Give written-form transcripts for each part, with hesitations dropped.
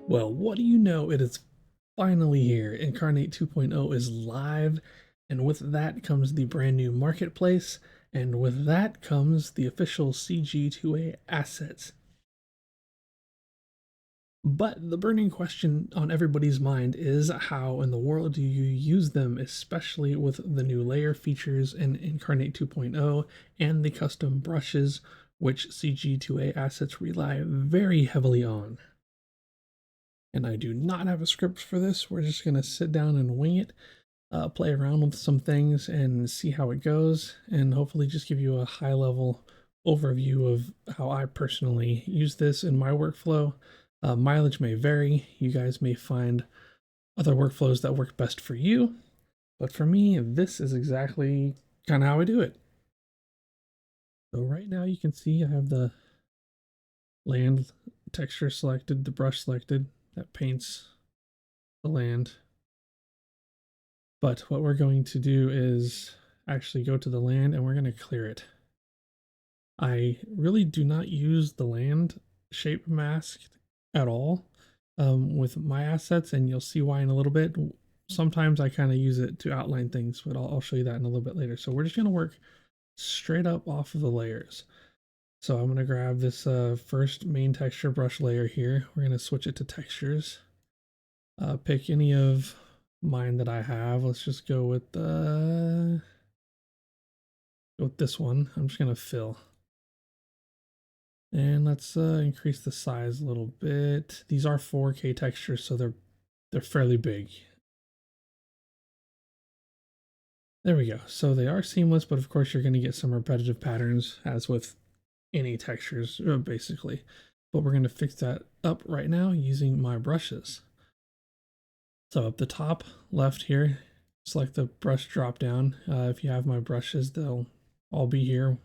Well, what do you know? It is finally here. Inkarnate 2.0 is live, and with that comes the brand new marketplace, and with that comes the official CG2A assets. But the burning question on everybody's mind is how in the world do you use them, especially with the new layer features in Inkarnate 2.0 and the custom brushes, which CG2A assets rely very heavily on. And I do not have a script for this. We're just going to sit down and wing it, play around with some things and see how it goes, and hopefully just give you a high level overview of how I personally use this in my workflow. Mileage may vary. You guys may find other workflows that work best for you, but for me, this is exactly kind of how I do it. So right now you can see I have the land texture selected, the brush selected, that paints the land. But what we're going to do is actually go to the land and we're going to clear it. I really do not use the land shape mask at all with my assets, and you'll see why in a little bit. Sometimes I kind of use it to outline things, but I'll show you that in a little bit later. So we're just going to work straight up off of the layers. So I'm going to grab this first main texture brush layer here. We're going to switch it to textures. Pick any of mine that I have. Let's just go with this one. I'm just gonna fill, and let's increase the size a little bit. These are 4K textures, so they're fairly big. There we go. So they are seamless, but of course you're going to get some repetitive patterns, as with any textures, basically. But we're going to fix that up right now using my brushes. So up the top left here, select the brush drop down. If you have my brushes, they'll all be here.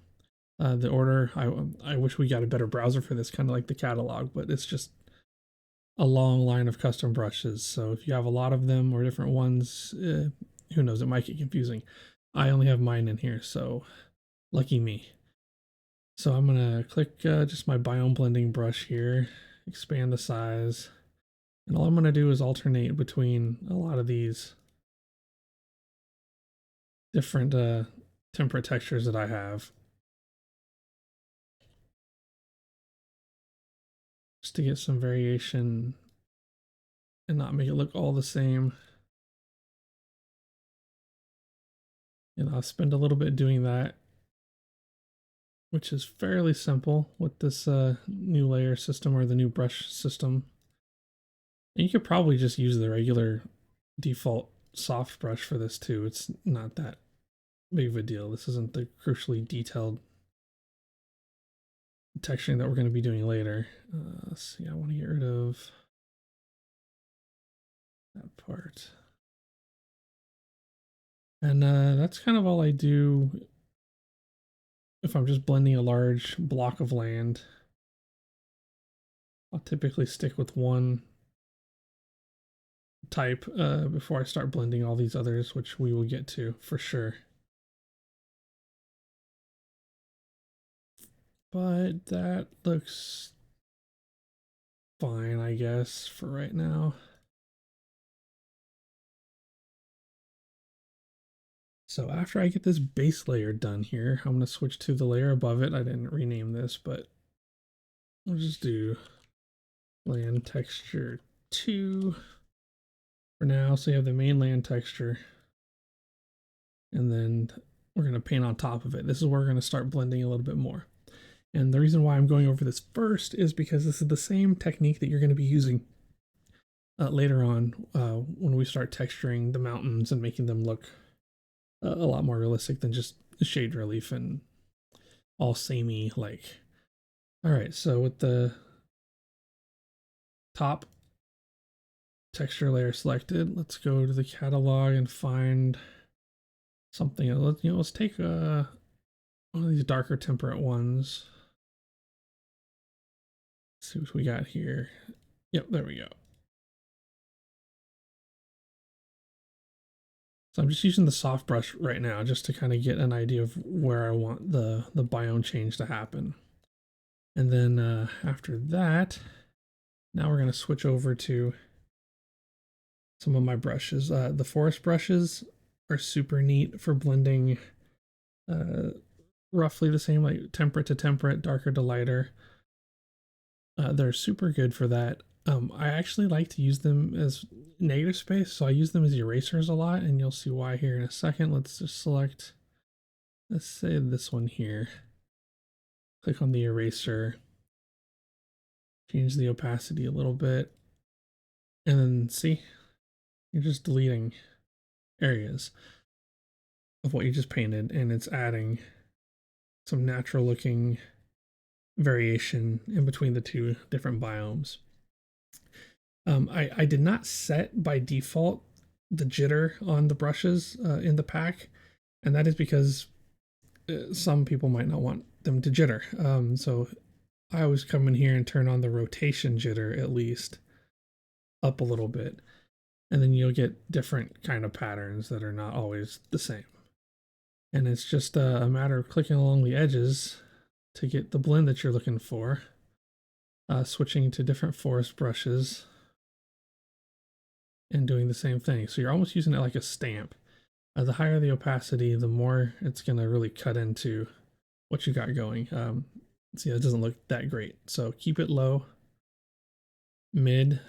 The order, I wish we got a better browser for this, kind of like the catalog, but it's just a long line of custom brushes. So if you have a lot of them or different ones, who knows, it might get confusing. I only have mine in here, so lucky me. So I'm gonna click just my biome blending brush here, expand the size. And all I'm going to do is alternate between a lot of these different temperate textures that I have, just to get some variation and not make it look all the same. And I'll spend a little bit doing that, which is fairly simple with this new layer system or the new brush system. And you could probably just use the regular default soft brush for this too. It's not that big of a deal. This isn't the crucially detailed texturing that we're going to be doing later. Let's see, I want to get rid of that part. And that's kind of all I do if I'm just blending a large block of land. I'll typically stick with one type before I start blending all these others, which we will get to for sure. But that looks fine, I guess, for right now. So after I get this base layer done here, I'm going to switch to the layer above it. I didn't rename this, but we'll just do land texture 2 for now. So you have the main land texture, and then we're going to paint on top of it. This is where we're going to start blending a little bit more. And the reason why I'm going over this first is because this is the same technique that you're going to be using later on when we start texturing the mountains and making them look a lot more realistic than just shade relief and all samey like. All right, so with the top texture layer selected, let's go to the catalog and find something. Let's take one of these darker temperate ones. Let's see what we got here. Yep, there we go. So I'm just using the soft brush right now just to kind of get an idea of where I want the biome change to happen. And then after that, Now we're going to switch over to some of my brushes. The forest brushes are super neat for blending uh, roughly the same, like temperate to temperate, darker to lighter. They're super good for that. I actually like to use them as negative space, so I use them as erasers a lot, and you'll see why here in a second. Let's just select, let's say this one here. Click on the eraser, change the opacity a little bit, and then see, you're just deleting areas of what you just painted, and it's adding some natural looking variation in between the two different biomes. I did not set by default the jitter on the brushes in the pack, and that is because some people might not want them to jitter. So I always come in here and turn on the rotation jitter at least up a little bit, and then you'll get different kind of patterns that are not always the same. And it's just a matter of clicking along the edges to get the blend that you're looking for. Switching to different forest brushes and doing the same thing. So you're almost using it like a stamp. The higher the opacity, the more it's going to really cut into what you got going. See, it doesn't look that great. So keep it low, mid,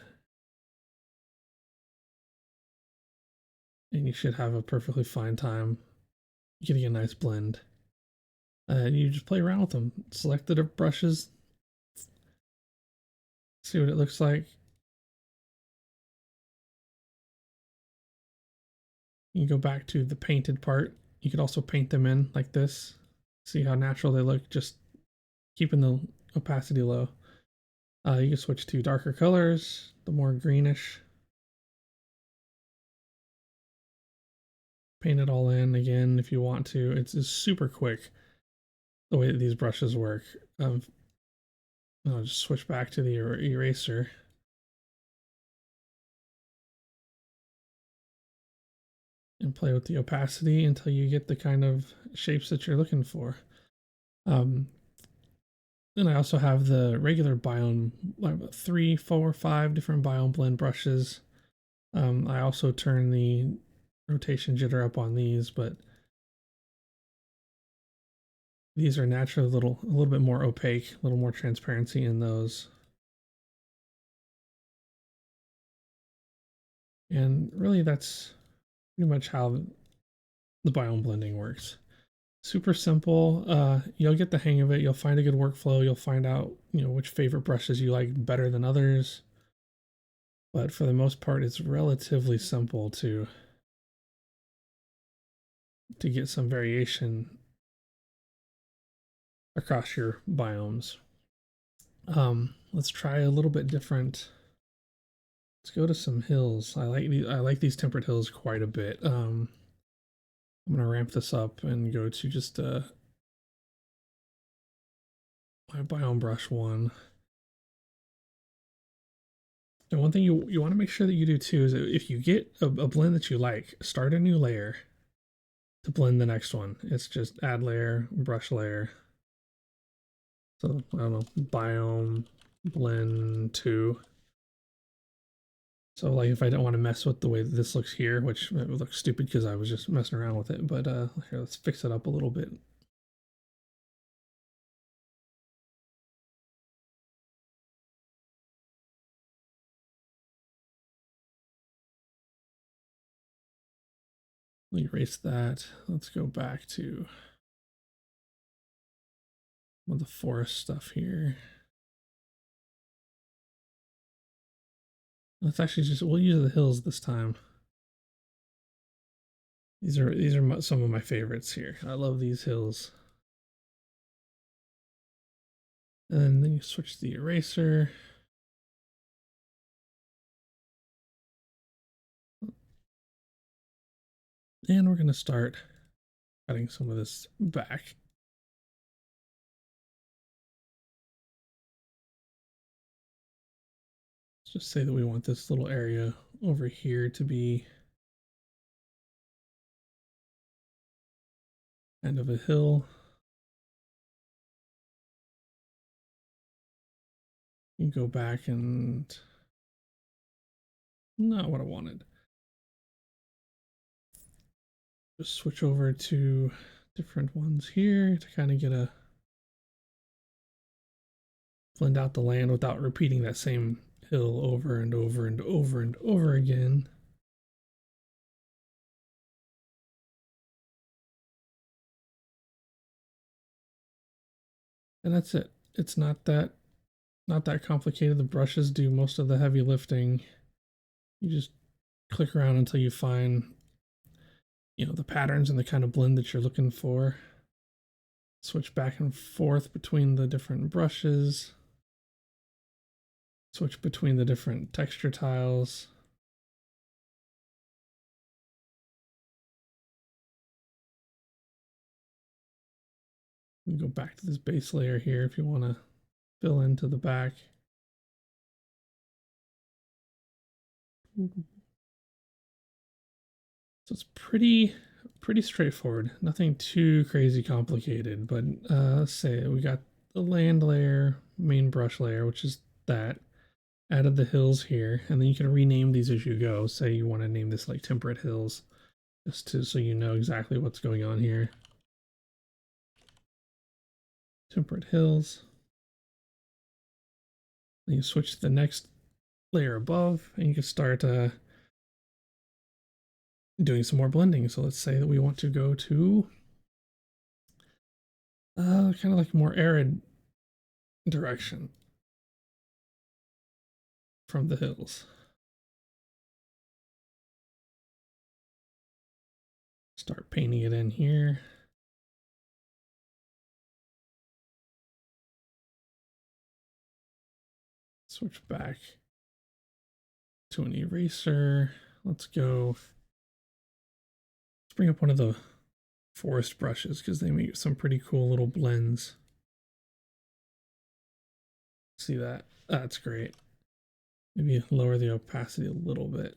and you should have a perfectly fine time getting a nice blend. You just play around with them. Select the brushes, see what it looks like. You go back to the painted part. You could also paint them in like this. See how natural they look, just keeping the opacity low. You can switch to darker colors, the more greenish. Paint it all in again if you want to. It's super quick the way that these brushes work. I'll just switch back to the eraser. And play with the opacity until you get the kind of shapes that you're looking for. Then I also have the regular biome, like 3, 4, 5 different biome blend brushes. I also turn the rotation jitter up on these, but these are naturally a little bit more opaque, a little more transparency in those. And really that's pretty much how the biome blending works. Super simple. You'll get the hang of it. You'll find a good workflow. You'll find out, which favorite brushes you like better than others. But for the most part, it's relatively simple to get some variation across your biomes. Let's try a little bit different. Let's go to some hills. I like these temperate hills quite a bit. I'm gonna ramp this up and go to just my biome brush one. And one thing you want to make sure that you do too is that if you get a blend that you like, start a new layer to blend the next one. It's just add layer, brush layer. So I don't know, biome blend 2. So like if I don't want to mess with the way that this looks here, which it looks stupid because I was just messing around with it, but here, let's fix it up a little bit. Erase that. Let's go back to the forest stuff here. Let's actually we'll use the hills this time. These are some of my favorites here. I love these hills. And then you switch the eraser. And we're going to start cutting some of this back. Let's just say that we want this little area over here to be kind of a hill. You go back and not what I wanted. Just switch over to different ones here to kind of get a blend out the land without repeating that same hill over and over and over and over again. And that's it. It's not that complicated. The brushes do most of the heavy lifting. You just click around until you find, you know, the patterns and the kind of blend that you're looking for. Switch back and forth between the different brushes. Switch between the different texture tiles. You can go back to this base layer here if you want to fill into the back. So it's pretty straightforward. Nothing too crazy complicated, but let's say we got the land layer, main brush layer, which is that. Added the hills here, and then you can rename these as you go. Say you want to name this like Temperate Hills, just to so you know exactly what's going on here. Temperate Hills. Then you switch to the next layer above, and you can start doing some more blending. So let's say that we want to go to kind of like more arid direction from the hills. Start painting it in here. Switch back to an eraser. Let's go. Let's bring up one of the forest brushes because they make some pretty cool little blends. See that? That's great. Maybe lower the opacity a little bit.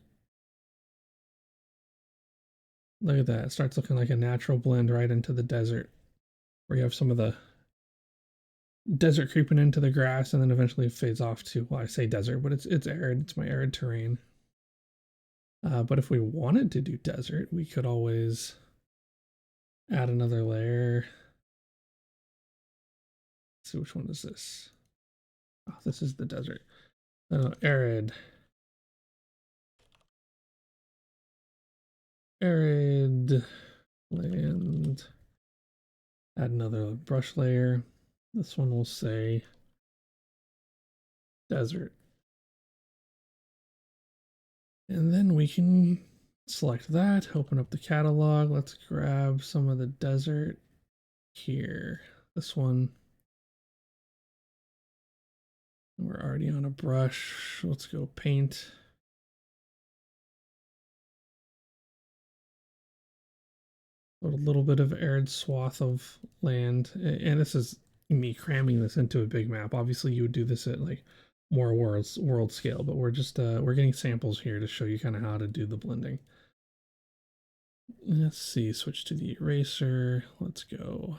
Look at that. It starts looking like a natural blend right into the desert, where you have some of the desert creeping into the grass, and then eventually it fades off to, well, I say desert, but it's arid. It's my arid terrain. But if we wanted to do desert, we could always add another layer. Let's see, which one is this? Oh, this is the desert. Arid. Arid land. Add another brush layer. This one will say desert. And then we can select that, open up the catalog. Let's grab some of the desert here. This one. We're already on a brush. Let's go paint. A little bit of arid swath of land. And this is me cramming this into a big map. Obviously you would do this at like more world scale, but we're just we're getting samples here to show you kind of how to do the blending. Let's see, switch to the eraser. Let's go.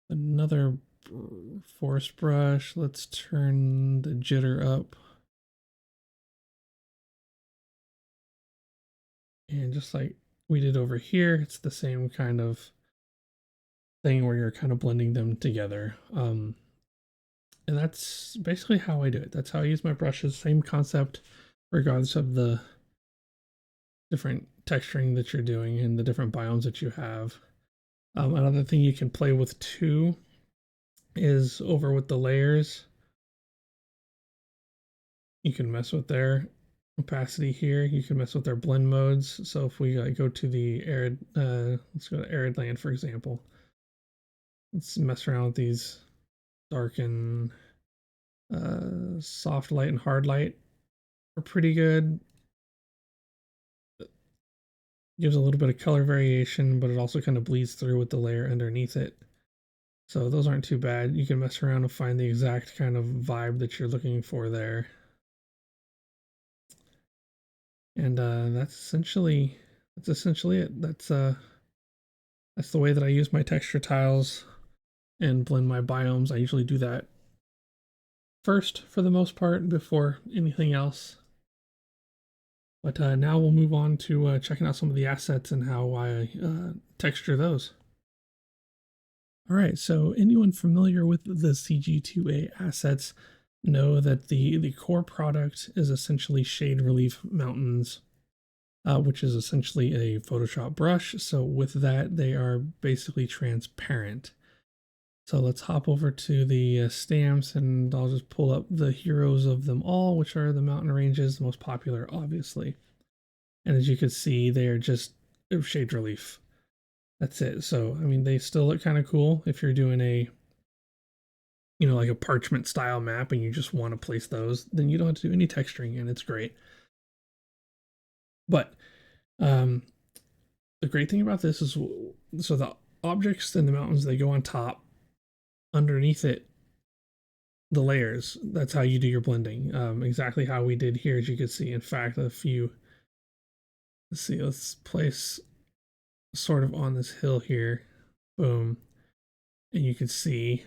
Another forest brush. Let's turn the jitter up. And just like we did over here, it's the same kind of thing where you're kind of blending them together. And that's basically how I do it. That's how I use my brushes. Same concept, regardless of the different texturing that you're doing and the different biomes that you have. Another thing you can play with too is over with the layers. You can mess with their opacity here. You can mess with their blend modes. So if we go to the arid, let's go to arid land, for example. Let's mess around with these darken, soft light and hard light are pretty good. Gives a little bit of color variation, but it also kind of bleeds through with the layer underneath it. So those aren't too bad. You can mess around and find the exact kind of vibe that you're looking for there. And that's essentially it. That's the way that I use my texture tiles and blend my biomes. I usually do that first for the most part before anything else. But now we'll move on to checking out some of the assets and how I texture those. All right, so anyone familiar with the CG2A assets know that the core product is essentially shade relief mountains, which is essentially a Photoshop brush. So with that, they are basically transparent. So let's hop over to the stamps, and I'll just pull up the heroes of them all, which are the mountain ranges, the most popular, obviously. And as you can see, they are just shade relief. That's it. So, I mean, they still look kind of cool if you're doing a, like a parchment style map and you just want to place those, then you don't have to do any texturing and it's great. But the great thing about this is, so the objects in the mountains, they go on top. Underneath it, the layers, that's how you do your blending. Exactly how we did here, as you can see. In fact, let's see, let's place sort of on this hill here. Boom. And you can see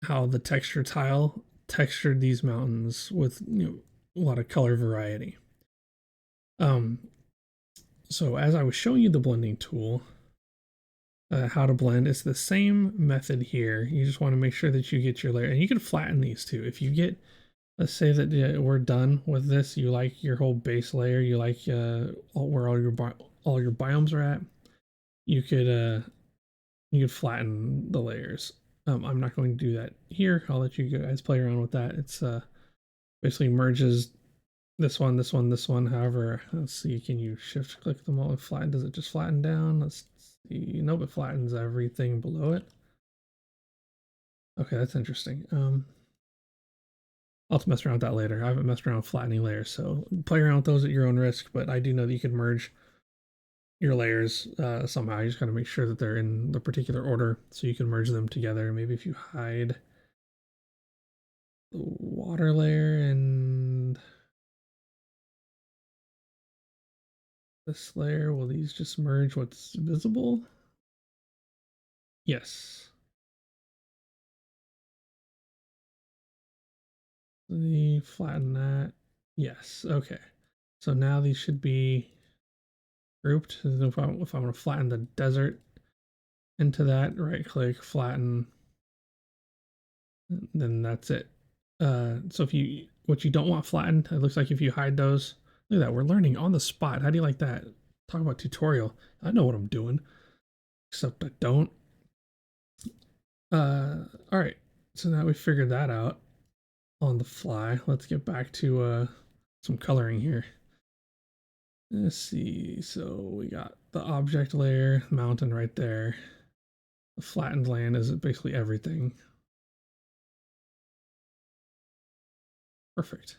how the texture tile textured these mountains with a lot of color variety. So as I was showing you the blending tool, how to blend, it's the same method here. You just want to make sure that you get your layer, and you can flatten these too. If you get, let's say that we're done with this, you like your whole base layer, you like where all your biomes are at, you could flatten the layers. I'm not going to do that here. I'll let you guys play around with that. It's basically merges this one, this one, this one. However, let's see, can you shift click them all and flatten? Does it just flatten down? Let's see. Nope, it flattens everything below it. Okay, that's interesting. I'll have to mess around with that later. I haven't messed around with flattening layers, so play around with those at your own risk, but I do know that you can merge your layers somehow. You just got to make sure that they're in the particular order so you can merge them together. Maybe if you hide the water layer and this layer, will these just merge what's visible? Yes. Flatten that. Yes. Okay. So now these should be grouped. If I want to flatten the desert into that, right click, flatten, then that's it. So if you, what you don't want flattened, it looks like if you hide those, look at that, we're learning on the spot. How do you like that? Talk about tutorial. I know what I'm doing, except I don't. All right. So now we figured that out on the fly. Let's get back to some coloring here. Let's see. So we got the object layer, mountain right there. The flattened land is basically everything. Perfect.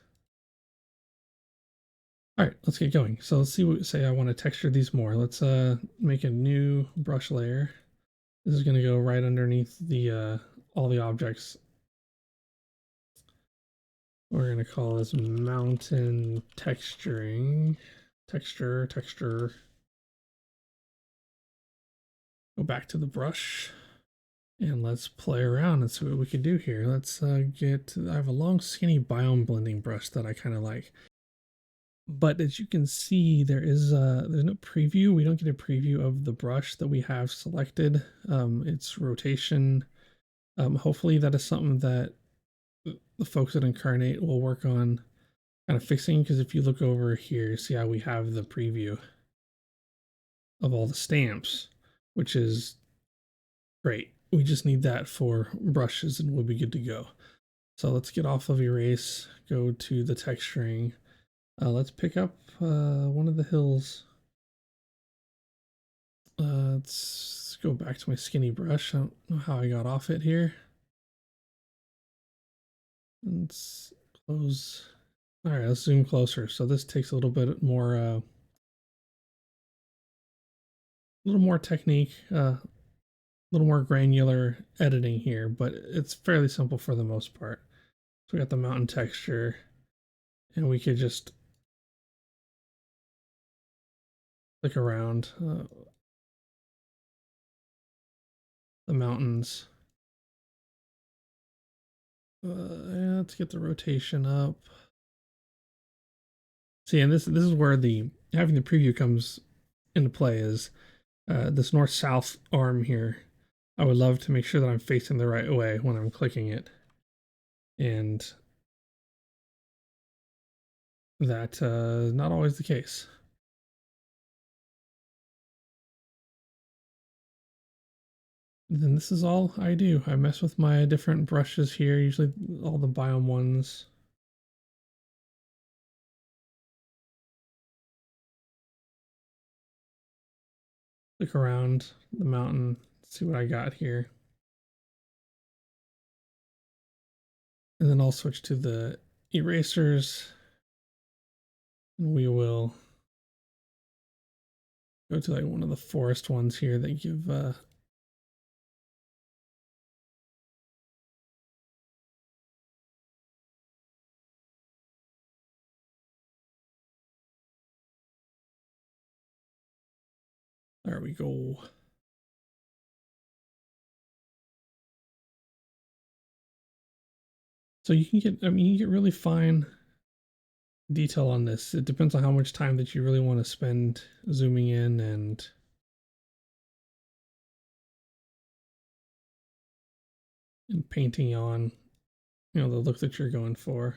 All right, let's get going. So let's see what, say I want to texture these more. Let's make a new brush layer. This is going to go right underneath the all the objects. We're going to call this mountain texturing. Texture. Go back to the brush and let's play around and see what we can do here. Let's I have a long skinny biome blending brush that I kind of like. But as you can see, there's no preview. We don't get a preview of the brush that we have selected. Its rotation. Hopefully that is something that the folks at Inkarnate will work on kind of fixing, because if you look over here, see how we have the preview of all the stamps, which is great. We just need that for brushes and we'll be good to go. So let's get off of erase, go to the texturing. Let's pick up one of the hills. Let's go back to my skinny brush. I don't know how I got off it here. Let's close. All right, let's zoom closer. So this takes a little bit more, technique, a little more granular editing here, but it's fairly simple for the most part. So we got the mountain texture, and we could just click around the mountains. Let's get the rotation up. See, and this is where the having the preview comes into play is this north-south arm here. I would love to make sure that I'm facing the right way when I'm clicking it. And that not always the case. Then this is all I do. I mess with my different brushes here, usually all the biome ones. Look around the mountain, see what I got here. And then I'll switch to the erasers. And we will go to like one of the forest ones here that give there we go. So you can get, I mean, you get really fine detail on this. It depends on how much time that you really want to spend zooming in and painting on, the look that you're going for.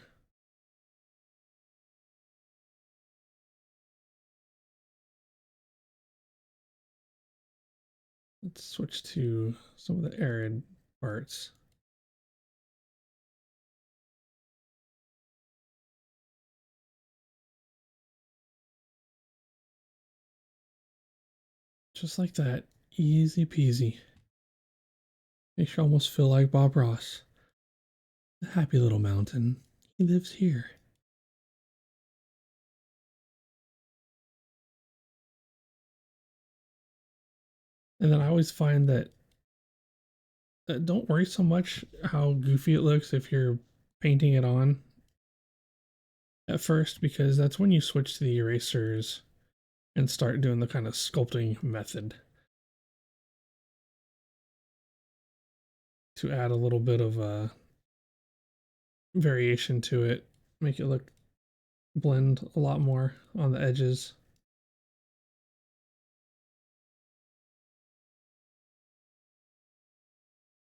Let's switch to some of the arid parts. Just like that, easy peasy. Makes you almost feel like Bob Ross. The happy little mountain. He lives here. And then I always find that don't worry so much how goofy it looks if you're painting it on at first, because that's when you switch to the erasers and start doing the kind of sculpting method to add a little bit of variation to it, make it look blend a lot more on the edges.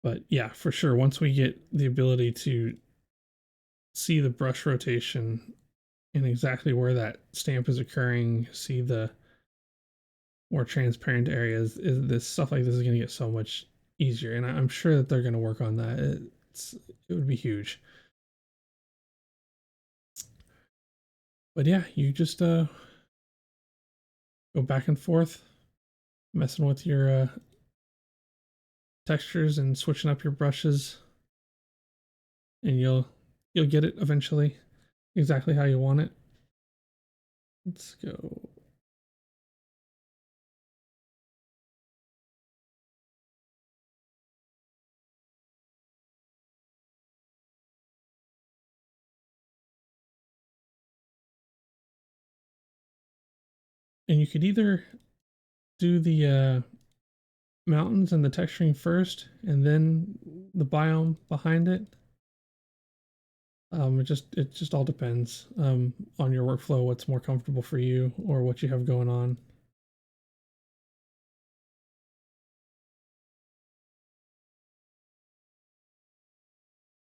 But yeah, for sure, once we get the ability to see the brush rotation and exactly where that stamp is occurring, see the more transparent areas, this stuff like this is going to get so much easier. And I'm sure that they're going to work on that. It would be huge. But yeah, you just go back and forth, messing with your textures and switching up your brushes, and you'll get it eventually exactly how you want it. Let's go. And you could either do the mountains and the texturing first, and then the biome behind it. It just all depends on your workflow, what's more comfortable for you, or what you have going on.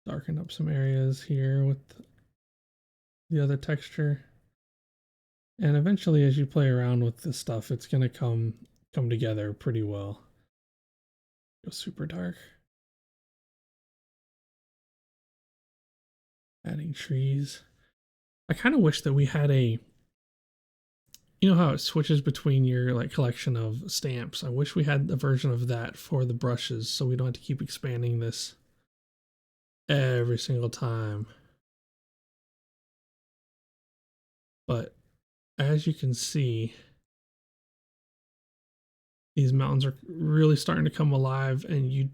Darken up some areas here with the other texture, and eventually, as you play around with this stuff, it's gonna come together pretty well. Go super dark. Adding trees. I kind of wish that we had how it switches between your like collection of stamps. I wish we had a version of that for the brushes so we don't have to keep expanding this every single time. But as you can see, these mountains are really starting to come alive, and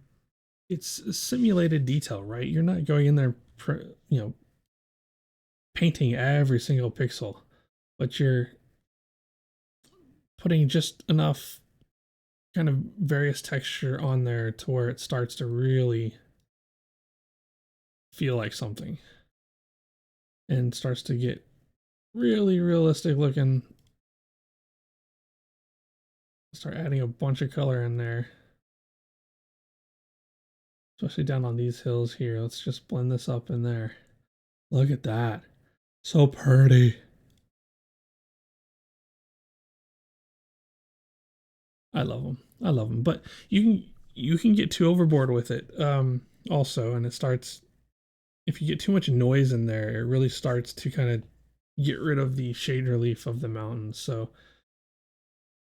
it's simulated detail, right? You're not going in there, painting every single pixel, but you're putting just enough kind of various texture on there to where it starts to really feel like something and starts to get really realistic looking. Start adding a bunch of color in there, especially down on these hills here. Let's just blend this up in there. Look at that. So pretty. I love them. I love them. But you can get too overboard with it. Also, and it starts, if you get too much noise in there, it really starts to kind of get rid of the shade relief of the mountains. So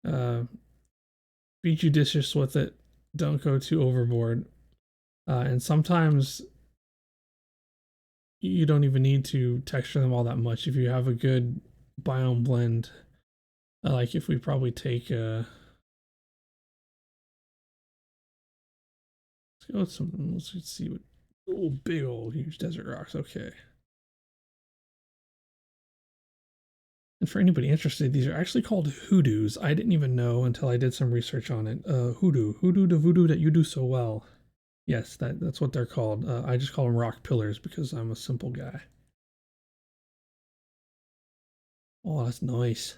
uh, be judicious with it. Don't go too overboard. And sometimes you don't even need to texture them all that much if you have a good biome blend. Like if we probably take let's go with some, let's see what, oh, big old huge desert rocks. Okay. And for anybody interested, these are actually called hoodoos. I didn't even know until I did some research on it. Hoodoo the voodoo that you do so well. Yes, that's what they're called. I just call them rock pillars because I'm a simple guy. Oh, that's nice.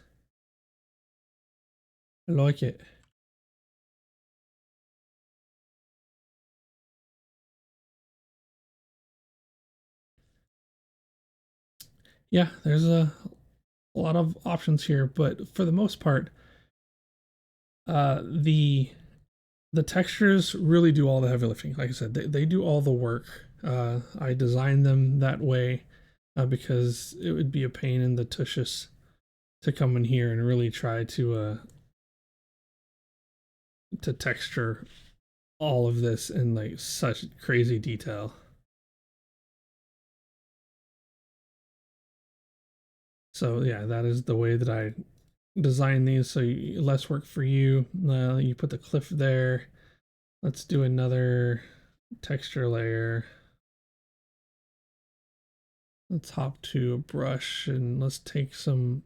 I like it. Yeah, there's a lot of options here, but for the most part, the textures really do all the heavy lifting. Like I said, they do all the work. I designed them that way because it would be a pain in the tushes to come in here and really try to texture all of this in like such crazy detail. So yeah, that is the way that I design these. So less work for you. You put the cliff there. Let's do another texture layer. Let's hop to a brush and let's take some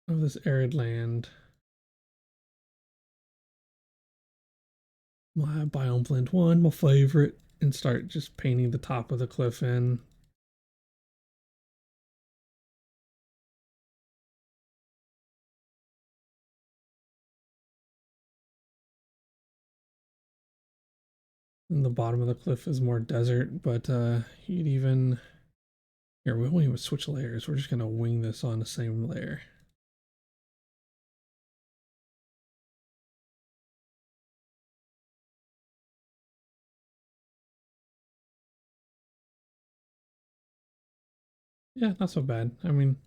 of this arid land. My biome blend one, my favorite, and start just painting the top of the cliff in. And the bottom of the cliff is more desert, but you'd even, here, we won't even switch layers. We're just gonna wing this on the same layer. Yeah, not so bad. I mean,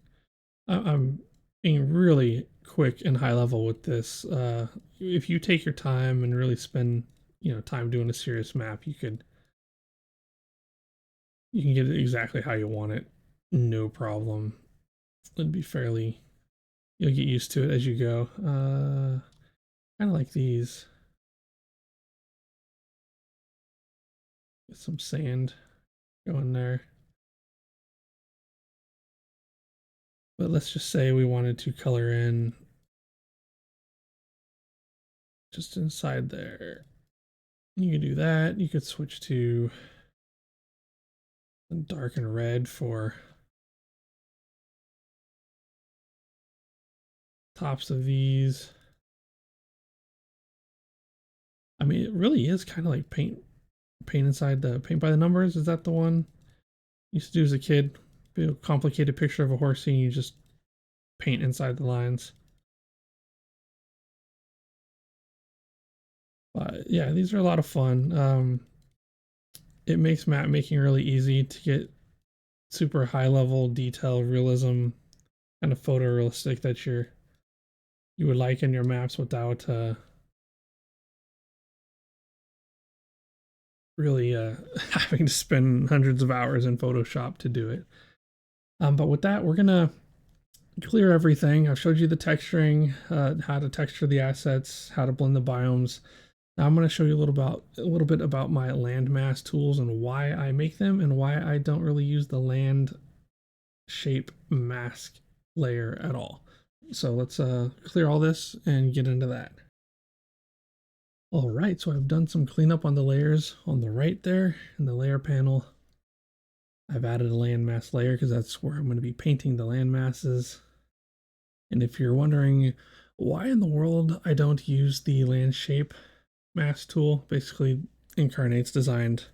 I'm being really quick and high level with this. If you take your time and really spend, time doing a serious map, you can get it exactly how you want it, no problem. It'd be fairly, you'll get used to it as you go. Kind of like these. Get some sand going there. But let's just say we wanted to color in just inside there. You could do that. You could switch to dark and red for tops of these. I mean, it really is kind of like paint inside the paint by the numbers. Is that the one I used to do as a kid? Be a complicated picture of a horsey and you just paint inside the lines. But yeah, these are a lot of fun. It makes map making really easy to get super high level detail realism, kind of photorealistic that you would like in your maps without really having to spend hundreds of hours in Photoshop to do it. But with that, we're gonna clear everything. I've showed you the texturing, how to texture the assets, how to blend the biomes. Now I'm going to show you a little bit about my landmass tools and why I make them and why I don't really use the land shape mask layer at all. So let's clear all this and get into that. All right, so I've done some cleanup on the layers on the right there in the layer panel. I've added a landmass layer because that's where I'm going to be painting the landmasses. And if you're wondering why in the world I don't use the landscape mass tool, basically Inkarnate's designed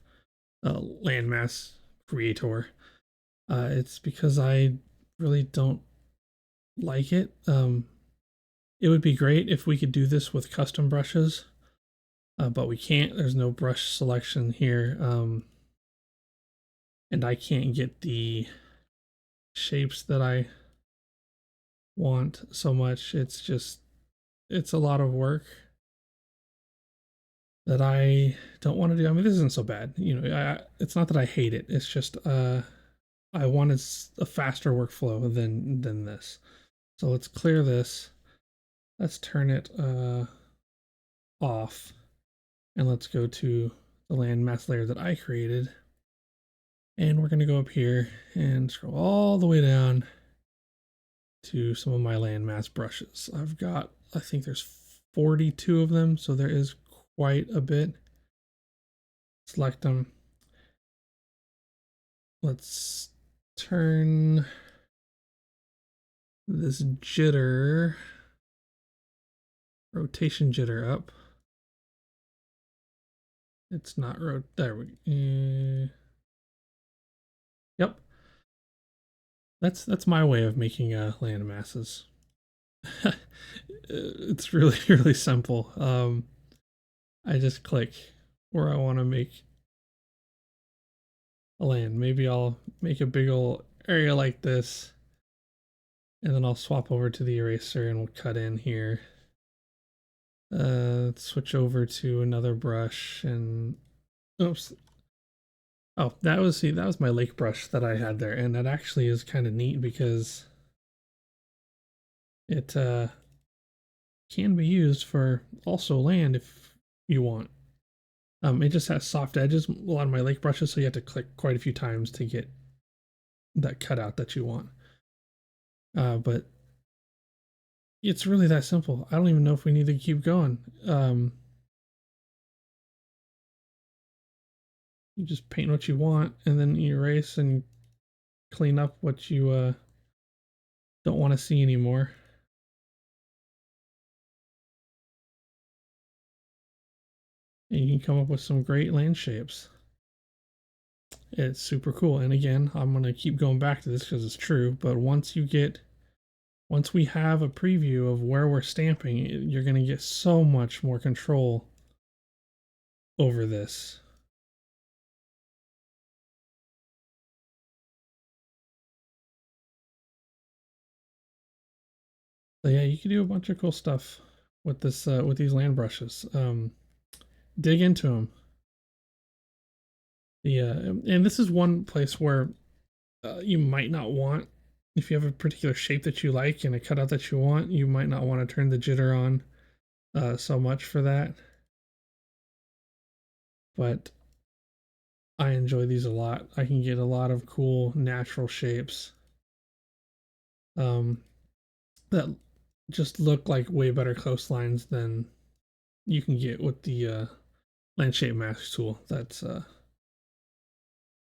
a landmass creator. It's because I really don't like it. It would be great if we could do this with custom brushes, but we can't. There's no brush selection here, and I can't get the shapes that I want so much. It's a lot of work that I don't want to do. I mean, this isn't so bad. It's not that I hate it. It's just I wanted a faster workflow than this. So let's clear this. Let's turn it off, and let's go to the landmass layer that I created. And we're going to go up here and scroll all the way down to some of my landmass brushes. I think there's 42 of them, so there is quite a bit. Select them. Let's turn this rotation jitter up. It's not there we yep. That's my way of making land masses. It's really really simple. I just click where I want to make a land. Maybe I'll make a big old area like this, and then I'll swap over to the eraser and we'll cut in here. Let's switch over to another brush and oops. Oh, that was my lake brush that I had there, and that actually is kind of neat because it can be used for also land if you want. It just has soft edges, a lot of my lake brushes, so you have to click quite a few times to get that cutout that you want. But it's really that simple. I don't even know if we need to keep going. You just paint what you want, and then you erase and clean up what you don't want to see anymore. And you can come up with some great land shapes. It's super cool. And again, I'm going to keep going back to this because it's true. But once we have a preview of where we're stamping, you're going to get so much more control over this. So yeah, you can do a bunch of cool stuff with this with these land brushes. Dig into them. And this is one place where you might not want, if you have a particular shape that you like and a cutout that you want, you might not want to turn the jitter on so much for that. But I enjoy these a lot. I can get a lot of cool natural shapes that just look like way better coastlines than you can get with the landscape mask tool. That's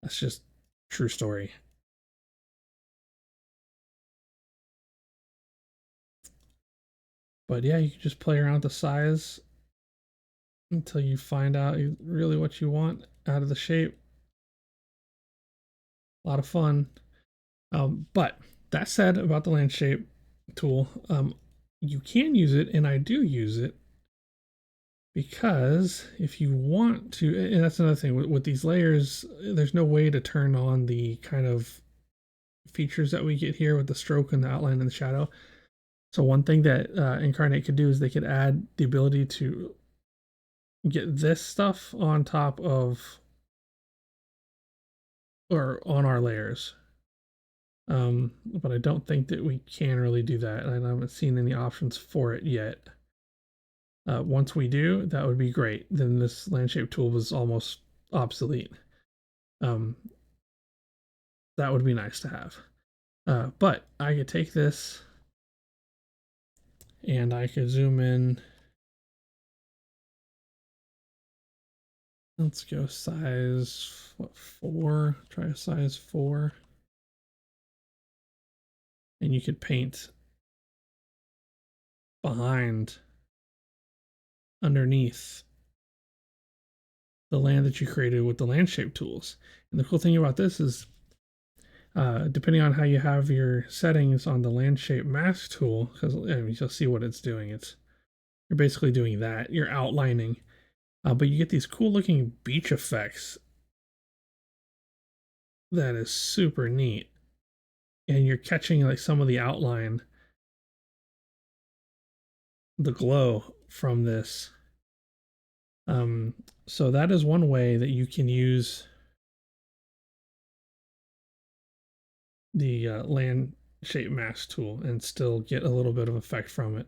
just true story. But yeah, you can just play around with the size until you find out really what you want out of the shape. A lot of fun. But that said about the landscape tool, you can use it, and I do use it because if you want to, and that's another thing with these layers, there's no way to turn on the kind of features that we get here with the stroke and the outline and the shadow. So one thing that Inkarnate could do is they could add the ability to get this stuff on top of or on our layers. But I don't think that we can really do that. I haven't seen any options for it yet. Once we do, that would be great. Then this landscape tool was almost obsolete. That would be nice to have. But I could take this and I could zoom in Let's go size, what, 4? Try a size 4. And you could paint behind, underneath the land that you created with the land shape tools. And the cool thing about this is, depending on how you have your settings on the land shape mask tool, because you'll see what it's doing. You're basically doing that. You're outlining, but you get these cool looking beach effects. That is super neat. And you're catching like some of the outline, the glow from this. So that is one way that you can use the land shape mask tool and still get a little bit of effect from it.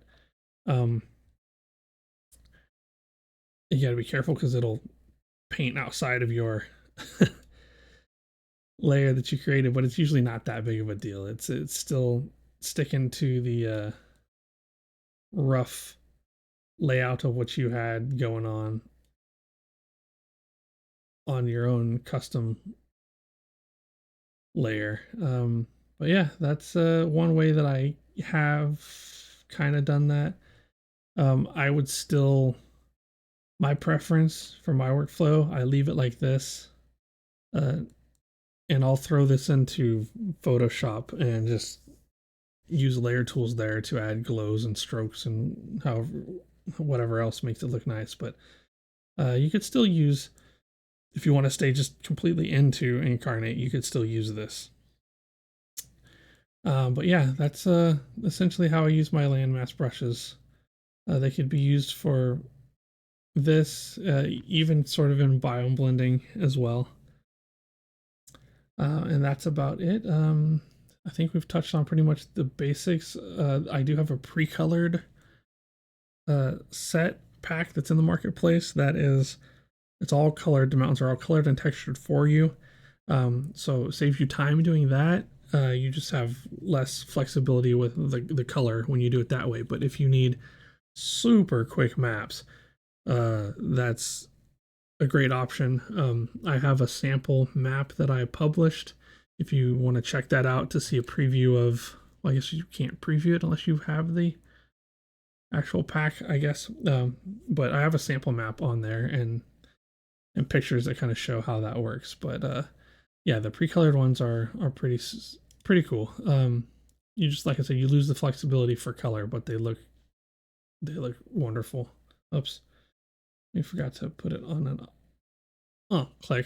You got to be careful because it'll paint outside of your layer that you created, but it's usually not that big of a deal. It's still sticking to the rough layout of what you had going on your own custom layer. But yeah, that's one way that I have kind of done that. I would still, my preference for my workflow, I leave it like this. And I'll throw this into Photoshop and just use layer tools there to add glows and strokes and whatever else makes it look nice. But you could still use, if you want to stay just completely into Inkarnate, you could still use this. But yeah, that's essentially how I use my landmass brushes. They could be used for this, even sort of in biome blending as well. And that's about it. I think we've touched on pretty much the basics. I do have a pre-colored set pack that's in the marketplace. It's all colored. The mountains are all colored and textured for you. So it saves you time doing that. You just have less flexibility with the color when you do it that way. But if you need super quick maps, that's a great option. I have a sample map that I published. If you want to check that out to see a preview of, well, I guess you can't preview it unless you have the actual pack, I guess. But I have a sample map on there and pictures that kind of show how that works. But yeah, the pre-colored ones are pretty cool. You just, like I said, you lose the flexibility for color, but they look wonderful. Oops. We forgot to put it on an, oh, click.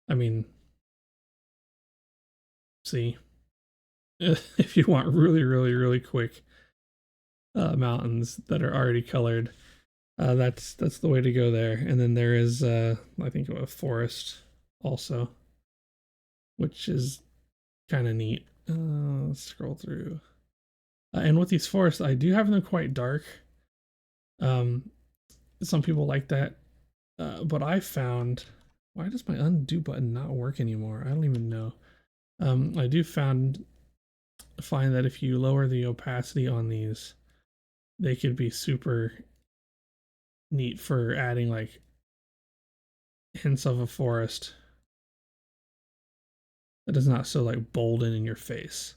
I mean, see, if you want really quick mountains that are already colored, that's the way to go there. And then there is, I think, a forest also, which is kind of neat. Let's scroll through. And with these forests, I do have them quite dark. Some people like that, but I found, why does my undo button not work anymore? I don't even know. I do find that if you lower the opacity on these, they could be super neat for adding like hints of a forest that is not so like bold and in your face.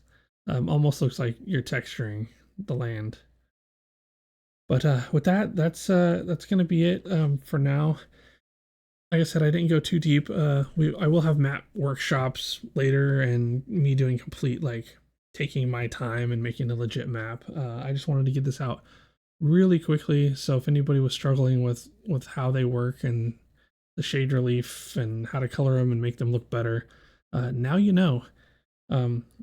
Almost looks like you're texturing the land. But with that's gonna be it for now. Like I said, I didn't go too deep. I will have map workshops later and me doing complete, like, taking my time and making a legit map. I just wanted to get this out really quickly, so if anybody was struggling with how they work and the shade relief and how to color them and make them look better, now you know.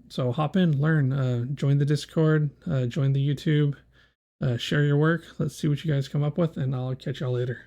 So hop in, learn, join the Discord, join the YouTube, share your work. Let's see what you guys come up with, and I'll catch y'all later.